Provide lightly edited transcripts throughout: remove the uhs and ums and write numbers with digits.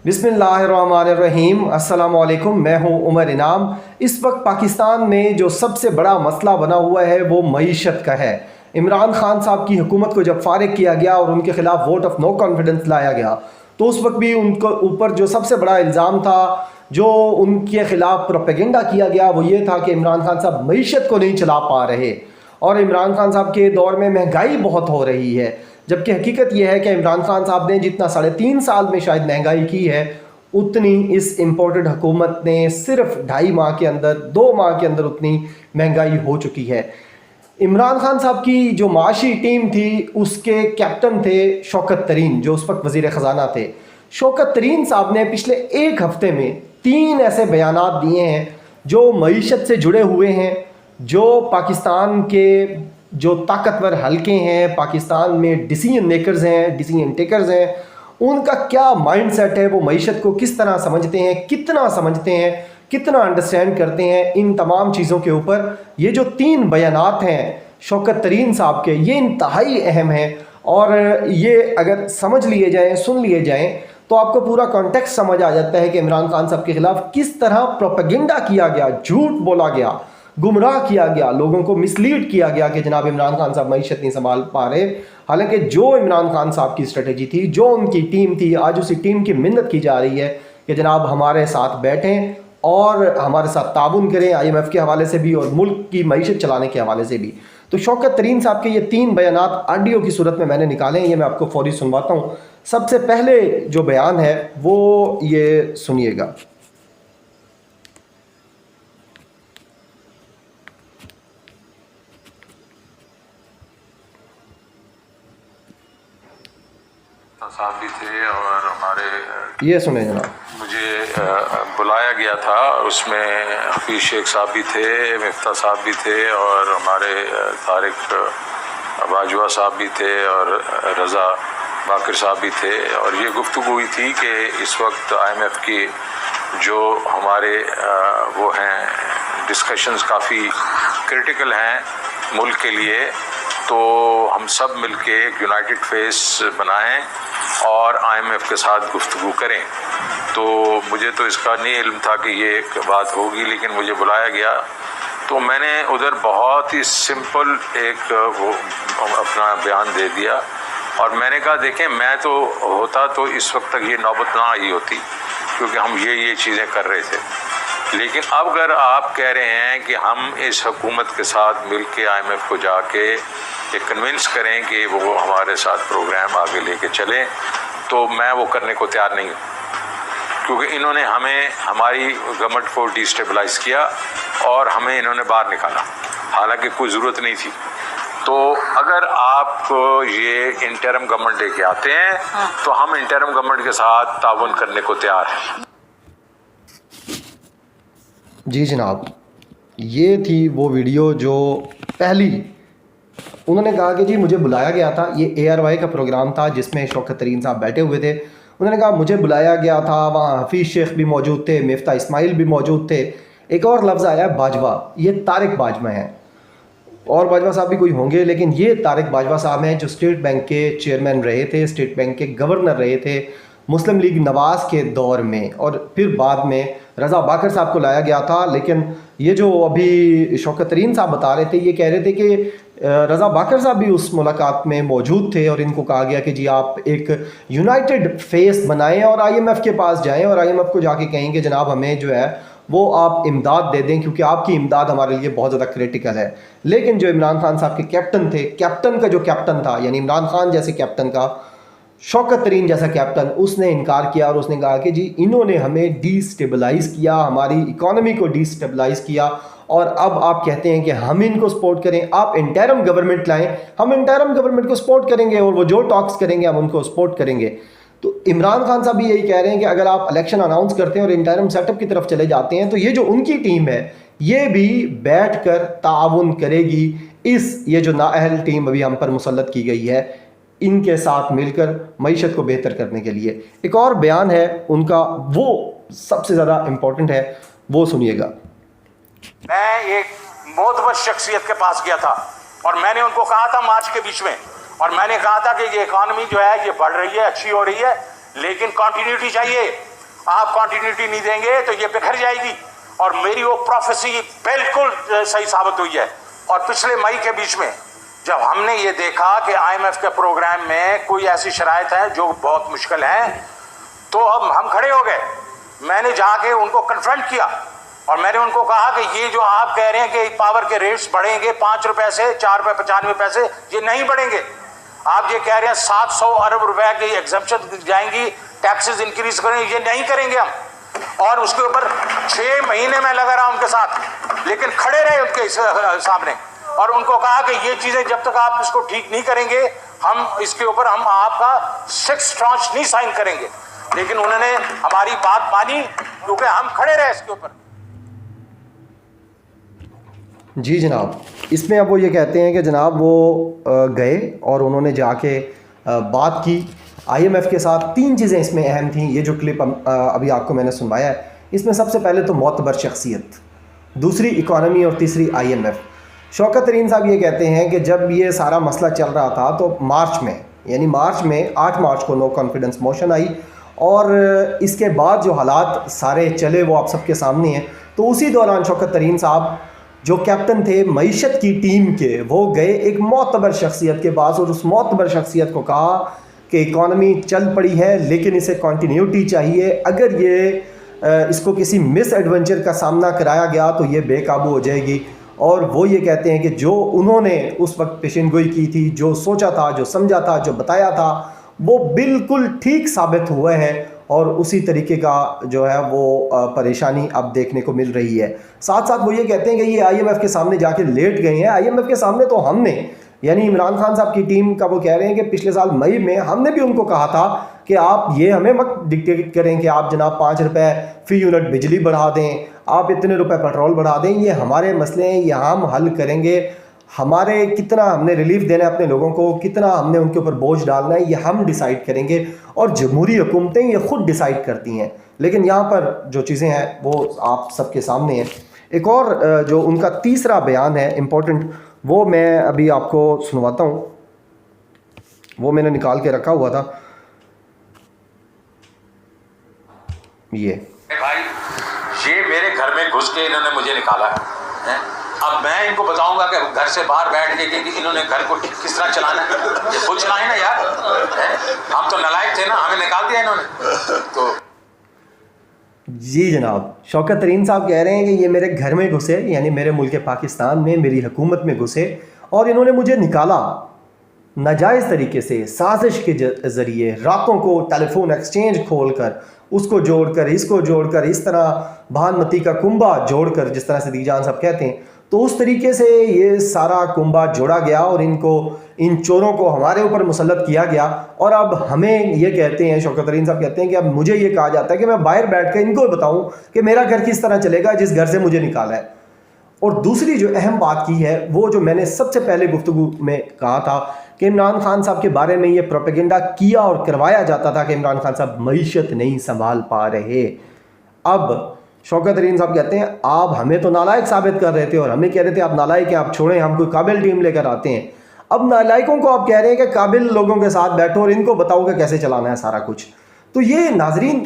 बिस्मिल्लाहिर्रहमानिर्रहीम। अस्सलाम वालेकुम। मैं हूं उमर इनाम। इस वक्त पाकिस्तान में जो सबसे बड़ा मसला बना हुआ है वो मईशत का है। इमरान खान साहब की हुकूमत को जब फारिग किया गया और उनके खिलाफ वोट ऑफ नो कॉन्फिडेंस लाया गया तो उस वक्त भी उनको ऊपर जो सबसे बड़ा इल्ज़ाम था, जो उनके खिलाफ प्रोपेगेंडा किया गया, वो ये था कि इमरान खान साहब मईशत को नहीं चला पा रहे और इमरान खान साहब के दौर में महंगाई बहुत हो रही है। जबकि हकीकत यह है कि इमरान खान साहब ने जितना 3.5 साल में शायद महंगाई की है, उतनी इस इम्पोर्टेड हुकूमत ने सिर्फ 2.5 माह के अंदर, 2 माह के अंदर उतनी महंगाई हो चुकी है। इमरान खान साहब की जो माशी टीम थी उसके कैप्टन थे शौकत तरीन, जो उस वक्त वज़ीर ख़जाना थे। शौकत तरीन साहब ने पिछले एक हफ़्ते में 3 ऐसे बयानात दिए हैं जो मईशत से जुड़े हुए हैं, जो पाकिस्तान के जो ताकतवर हलके हैं, पाकिस्तान में डिसीजन मेकर्स हैं, डिसीजन टेकर्स हैं, उनका क्या माइंडसेट है, वो मईशत को किस तरह समझते हैं, कितना समझते हैं, कितना अंडरस्टैंड करते हैं, इन तमाम चीज़ों के ऊपर ये जो 3 बयानात हैं शौकत तरीन साहब के, ये इंतहाई अहम हैं। और ये अगर समझ लिए जाएँ, सुन लिए जाएँ, तो आपको पूरा कॉन्टेक्स्ट समझ आ जाता है कि इमरान खान साहब के ख़िलाफ़ किस तरह प्रोपेगेंडा किया गया, झूठ बोला गया, गुमराह किया गया, लोगों को मिसलीड किया गया कि जनाब इमरान खान साहब मईशत नहीं संभाल पा रहे। हालांकि जो इमरान खान साहब की स्ट्रेटजी थी, जो उनकी टीम थी, आज उसी टीम की मिन्नत की जा रही है कि जनाब हमारे साथ बैठें और हमारे साथ ताउन करें, IMF के हवाले से भी और मुल्क की मईशत चलाने के हवाले से भी। तो शौकत तरीन साहब के ये 3 बयानात ऑडियो की सूरत में मैंने निकाले हैं, ये मैं आपको फौरी सुनवाता हूँ। सबसे पहले जो बयान है वो ये सुनिएगा। साहब भी थे और हमारे, ये सुने जनाब। मुझे बुलाया गया था, उसमें हफीज शेख साहब भी थे, मिफ्ता साहब भी थे और हमारे तारिक बाजवा साहब भी थे और रज़ा बाकर साहब भी थे। और ये गुफ्तगू हुई थी कि इस वक्त IMF की जो हमारे वो हैं डिस्कशंस काफ़ी क्रिटिकल हैं मुल्क के लिए, तो हम सब मिलके एक यूनाइटेड फेस बनाएं और IMF के साथ गुफ्तगू करें। तो मुझे तो इसका नहीं इल्म था कि ये एक बात होगी, लेकिन मुझे बुलाया गया तो मैंने उधर बहुत ही सिंपल एक वो अपना बयान दे दिया और मैंने कहा देखें, मैं तो होता तो इस वक्त तक ये नौबत ना आई होती, क्योंकि हम ये चीज़ें कर रहे थे। लेकिन अब अगर आप कह रहे हैं कि हम इस हुकूमत के साथ मिल के IMF को जाके ये कन्विंस करें कि वो हमारे साथ प्रोग्राम आगे लेके चलें, तो मैं वो करने को तैयार नहीं हूँ, क्योंकि इन्होंने हमें, हमारी गवर्नमेंट को डिस्टेबलाइज किया और हमें इन्होंने बाहर निकाला, हालांकि कोई ज़रूरत नहीं थी। तो अगर आप ये इंटरम गवर्नमेंट लेके आते हैं तो हम इंटरम गवर्नमेंट के साथ ताउन करने को तैयार हैं। जी जनाब, ये थी वो वीडियो जो पहली उन्होंने कहा कि जी मुझे बुलाया गया था। ये ARY का प्रोग्राम था जिसमें शौकत तरीन साहब बैठे हुए थे। उन्होंने कहा मुझे बुलाया गया था, वहाँ हफीज़ शेख भी मौजूद थे, मिफ्ता इस्माइल भी मौजूद थे, एक और लफ्ज़ आया बाजवा, ये तारिक बाजवा हैं, और बाजवा साहब भी कोई होंगे, लेकिन ये तारिक बाजवा साहब हैं जो स्टेट बैंक के चेयरमैन रहे थे, स्टेट बैंक के गवर्नर रहे थे मुस्लिम लीग नवाज़ के दौर में, और फिर बाद में रज़ा बाकर साहब को लाया गया था। लेकिन ये जो अभी शौकत तरीन साहब बता रहे थे, ये कह रहे थे कि रज़ा बाकर साहब भी उस मुलाकात में मौजूद थे और इनको कहा गया कि जी आप एक यूनाइटेड फेस बनाएं और IMF के पास जाएं और IMF को जाके कहें कि जनाब हमें जो है वो आप इमदाद दे दें, क्योंकि आपकी इमदाद हमारे लिए बहुत ज़्यादा क्रिटिकल है। लेकिन जो इमरान खान साहब के कैप्टन थे, कैप्टन का जो कैप्टन था, यानी इमरान खान जैसे कैप्टन का, शौकत तरीन जैसा कैप्टन, उसने इनकार किया और उसने कहा कि जी इन्होंने हमें डिस्टेबलाइज़ किया, हमारी इकॉनमी को डिस्टेबलाइज़ किया, और अब आप कहते हैं कि हम इनको सपोर्ट करें, आप इंटरम गवर्नमेंट लाएं, हम इंटरम गवर्नमेंट को सपोर्ट करेंगे और वो जो टॉक्स करेंगे हम उनको सपोर्ट करेंगे। तो इमरान खान साहब भी यही कह रहे हैं कि अगर आप इलेक्शन अनाउंस करते हैं और इंटरम सेटअप की तरफ चले जाते हैं तो ये जो उनकी टीम है ये भी बैठकर ताउन करेगी, इस ये जो नाअहल टीम अभी हम पर मुसल्लत की गई है, इनके साथ मिलकर मईशत को बेहतर करने के लिए। एक और बयान है उनका, वो सबसे ज़्यादा इम्पोर्टेंट है, वो सुनिएगा। मैं एक मोतबर शख्सियत के पास गया था और मैंने उनको कहा था मार्च के बीच में, और मैंने कहा था कि ये इकॉनमी जो है ये बढ़ रही है, अच्छी हो रही है, लेकिन कंटिन्यूटी चाहिए, आप कंटिन्यूटी नहीं देंगे तो ये बिखर जाएगी। और मेरी वो प्रोफेसी बिल्कुल सही साबित हुई है। और पिछले मई के बीच में जब हमने ये देखा कि IMF के प्रोग्राम में कोई ऐसी शराइत है जो बहुत मुश्किल है, तो अब हम खड़े हो गए। मैंने जाके उनको कन्फ्रंट किया और मैंने उनको कहा कि ये जो आप कह रहे हैं कि पावर के रेट्स बढ़ेंगे 5 रुपए से 4 रुपए 95 पैसे, ये नहीं बढ़ेंगे। आप ये कह रहे हैं 700 अरब रुपए की एग्जम्पशन जाएंगी, टैक्सेस इंक्रीज करेंगे, ये नहीं करेंगे हम। और उसके ऊपर 6 महीने में लगा रहा उनके साथ, लेकिन खड़े रहे उनके सामने और उनको कहा कि ये चीजें जब तक आप इसको ठीक नहीं करेंगे, हम इसके ऊपर हम आपका 6th ट्रांच नहीं साइन करेंगे। लेकिन उन्होंने हमारी बात मानी क्योंकि हम खड़े रहे इसके ऊपर। जी जनाब, इसमें अब वो ये कहते हैं कि जनाब वो गए और उन्होंने जाके बात की IMF के साथ। 3 चीज़ें इसमें अहम थीं। ये जो क्लिप अभी आपको मैंने सुनवाया है, इसमें सबसे पहले तो मोतबर शख्सियत, दूसरी इकॉनमी और तीसरी IMF। शौकत तरीन साहब ये कहते हैं कि जब ये सारा मसला चल रहा था तो मार्च में, यानी मार्च में 8 मार्च को नो कॉन्फिडेंस मोशन आई और इसके बाद जो हालात सारे चले वो आप सबके सामने हैं। तो उसी दौरान शौकत तरीन साहब जो कैप्टन थे मईशत की टीम के, वो गए एक मोतबर शख्सियत के पास और उस मोतबर शख्सियत को कहा कि इकॉनमी चल पड़ी है लेकिन इसे कंटिन्यूटी चाहिए, अगर ये इसको किसी मिस एडवेंचर का सामना कराया गया तो ये बेकाबू हो जाएगी। और वो ये कहते हैं कि जो उन्होंने उस वक्त पेशेंगोई की थी, जो सोचा था, जो समझा था, जो बताया था, वो बिल्कुल ठीक साबित हुआ है और उसी तरीके का जो है वो परेशानी अब देखने को मिल रही है। साथ साथ वो ये कहते हैं कि ये IMF के सामने जाके लेट गए हैं। IMF के सामने तो हमने, यानी इमरान खान साहब की टीम का, वो कह रहे हैं कि पिछले साल मई में हमने भी उनको कहा था कि आप ये हमें मत डिक्टेट करें कि आप जनाब 5 रुपए फ़ी यूनिट बिजली बढ़ा दें, आप इतने रुपए पेट्रोल बढ़ा दें, ये हमारे मसले हैं, ये हम हल करेंगे। हमारे कितना हमने रिलीफ देना है अपने लोगों को, कितना हमने उनके ऊपर बोझ डालना है, ये हम डिसाइड करेंगे और जमहूरी हुकूमतें ये ख़ुद डिसाइड करती हैं। लेकिन यहाँ पर जो चीज़ें हैं वो आप सबके सामने हैं। एक और जो उनका तीसरा बयान है इम्पोर्टेंट, वो मैं अभी आपको सुनवाता हूँ। वो मैंने निकाल के रखा हुआ था। ये भाई, ये मेरे घर में घुस के इन्होंने मुझे निकाला है। अब मैं इनको बताऊंगा कि घर से बाहर बैठ के कि इन्होंने घर को किस तरह चलाना है। ये खुद चलाए ना यार, हम तो नालायक थे ना, हमें निकाल दिया इन्होंने। तो जी जनाब, शौकत तरीन साहब कह रहे हैं कि ये मेरे घर में घुसे, यानी मेरे मुल्क पाकिस्तान में, मेरी हुकूमत में घुसे और इन्होंने मुझे निकाला नाजायज़ तरीके से, साजिश के ज़रिए, रातों को टेलीफोन एक्सचेंज खोल कर, उसको जोड़कर, इसको जोड़कर, इस तरह भानमती का कुंबा जोड़कर, जिस तरह से दीजान साहब कहते हैं, तो उस तरीके से ये सारा कुंबा जोड़ा गया और इनको, इन चोरों को हमारे ऊपर मुसल्लत किया गया। और अब हमें ये कहते हैं, शौकत तरीन साहब कहते हैं कि अब मुझे ये कहा जाता है कि मैं बाहर बैठ कर इनको बताऊं कि मेरा घर किस तरह चलेगा जिस घर से मुझे निकाला है। और दूसरी जो अहम बात की है, वो जो मैंने सबसे पहले गुफ्तगू में कहा था कि इमरान खान साहब के बारे में ये प्रोपेगेंडा किया और करवाया जाता था कि इमरान खान साहब मईशत नहीं संभाल पा रहे। अब शौकत तरीन साहब कहते हैं आप हमें तो नालायक साबित कर रहे थे और हमें कह रहे थे आप नालायक हैं, आप छोड़ें, हम कोई काबिल टीम लेकर आते हैं। अब नालायकों को आप कह रहे हैं कि काबिल लोगों के साथ बैठो और इनको बताओ कि कैसे चलाना है सारा कुछ। तो ये नाजरीन,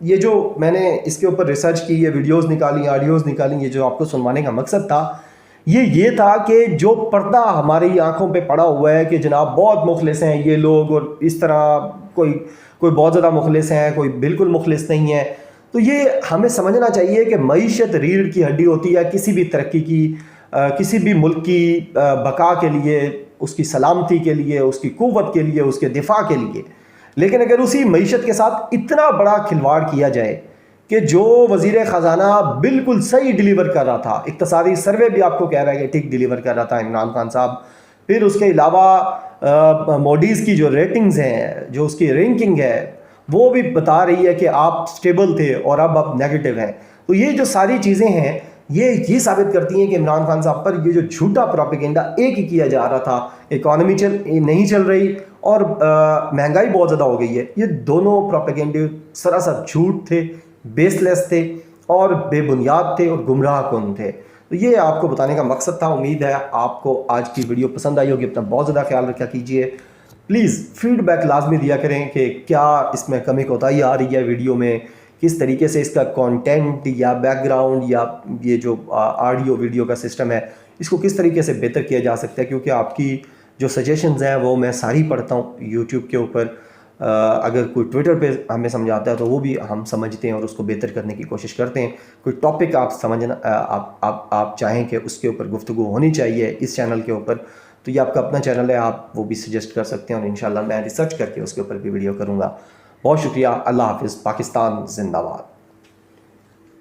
ये जो मैंने इसके ऊपर रिसर्च की, ये वीडियोस निकाली, ऑडियोज़ निकाली, ये जो आपको सुनवाने का मकसद था ये था कि जो पर्दा हमारी आंखों पे पड़ा हुआ है कि जनाब बहुत मुखलिस हैं ये लोग और इस तरह कोई बहुत ज़्यादा मुखलिस हैं, कोई बिल्कुल मुखलिस नहीं है, तो ये हमें समझना चाहिए कि मईशत रीढ़ की हड्डी होती है किसी भी तरक्की की, किसी भी मुल्क की बका के लिए, उसकी सलामती के लिए, उसकी क़ुव्वत के लिए, उसके दिफा के लिए। लेकिन अगर उसी मईशत के साथ इतना बड़ा खिलवाड़ किया जाए कि जो वज़ीर ख़जाना बिल्कुल सही डिलीवर कर रहा था, इक़्तिसादी सर्वे भी आपको कह रहा है कि ठीक डिलीवर कर रहा था इमरान खान साहब, फिर उसके अलावा मोडीज़ की जो रेटिंग्स हैं, जो उसकी रैंकिंग है, वो भी बता रही है कि आप स्टेबल थे और अब आप नेगेटिव हैं। तो ये जो सारी चीज़ें हैं ये साबित करती हैं कि इमरान खान साहब पर ये जो झूठा प्रोपेगेंडा एक ही किया जा रहा था, इकॉनमी नहीं चल रही और महंगाई बहुत ज़्यादा हो गई है, ये दोनों प्रोपेगेंडे सरासर झूठ थे, बेसलेस थे और बेबुनियाद थे और गुमराह कुन थे। तो ये आपको बताने का मकसद था। उम्मीद है आपको आज की वीडियो पसंद आई होगी। अपना बहुत ज़्यादा ख्याल रखा कीजिए। प्लीज़ फीडबैक लाजमी दिया करें कि क्या इसमें कमी कोताही आ रही है वीडियो में, کس طریقے سے اس کا کانٹینٹ یا بیک گراؤنڈ یا یہ جو آڈیو ویڈیو کا سسٹم ہے اس کو کس طریقے سے بہتر کیا جا سکتا ہے، کیونکہ آپ کی جو سجیشنز ہیں وہ میں ساری پڑھتا ہوں یوٹیوب کے اوپر. اگر کوئی ٹویٹر پہ ہمیں سمجھاتا ہے تو وہ بھی ہم سمجھتے ہیں اور اس کو بہتر کرنے کی کوشش کرتے ہیں. کوئی ٹاپک آپ سمجھنا آپ چاہیں کہ اس کے اوپر گفتگو ہونی چاہیے اس چینل کے اوپر، تو یہ آپ کا اپنا چینل ہے، آپ وہ بھی سجیسٹ کر سکتے ہیں اور انشاءاللہ میں ریسرچ کر کے اس کے اوپر بھی ویڈیو کروں گا. بہت شکریہ. اللہ حافظ. پاکستان زندہ باد.